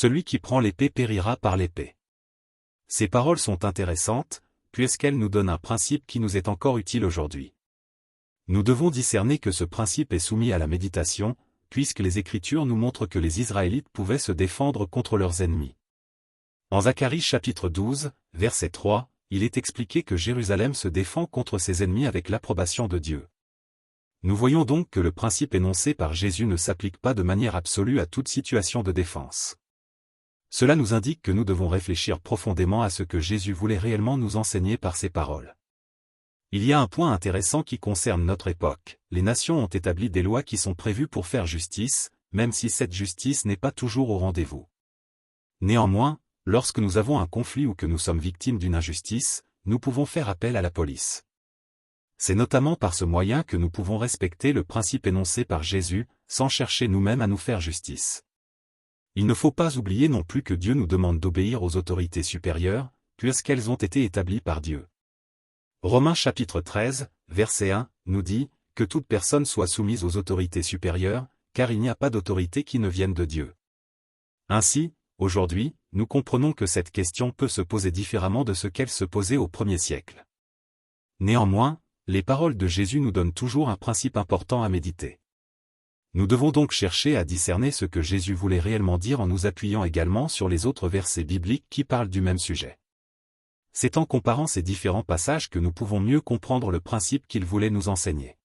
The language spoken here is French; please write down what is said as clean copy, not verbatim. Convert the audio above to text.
Celui qui prend l'épée périra par l'épée. Ces paroles sont intéressantes, puisqu'elles nous donnent un principe qui nous est encore utile aujourd'hui. Nous devons discerner que ce principe est soumis à la méditation, puisque les Écritures nous montrent que les Israélites pouvaient se défendre contre leurs ennemis. En Zacharie chapitre 12, verset 3, il est expliqué que Jérusalem se défend contre ses ennemis avec l'approbation de Dieu. Nous voyons donc que le principe énoncé par Jésus ne s'applique pas de manière absolue à toute situation de défense. Cela nous indique que nous devons réfléchir profondément à ce que Jésus voulait réellement nous enseigner par ces paroles. Il y a un point intéressant qui concerne notre époque. Les nations ont établi des lois qui sont prévues pour faire justice, même si cette justice n'est pas toujours au rendez-vous. Néanmoins, lorsque nous avons un conflit ou que nous sommes victimes d'une injustice, nous pouvons faire appel à la police. C'est notamment par ce moyen que nous pouvons respecter le principe énoncé par Jésus, sans chercher nous-mêmes à nous faire justice. Il ne faut pas oublier non plus que Dieu nous demande d'obéir aux autorités supérieures, puisqu'elles ont été établies par Dieu. Romains chapitre 13, verset 1, nous dit, que toute personne soit soumise aux autorités supérieures, car il n'y a pas d'autorité qui ne vienne de Dieu. Ainsi, aujourd'hui, nous comprenons que cette question peut se poser différemment de ce qu'elle se posait au premier siècle. Néanmoins, les paroles de Jésus nous donnent toujours un principe important à méditer. Nous devons donc chercher à discerner ce que Jésus voulait réellement dire en nous appuyant également sur les autres versets bibliques qui parlent du même sujet. C'est en comparant ces différents passages que nous pouvons mieux comprendre le principe qu'il voulait nous enseigner.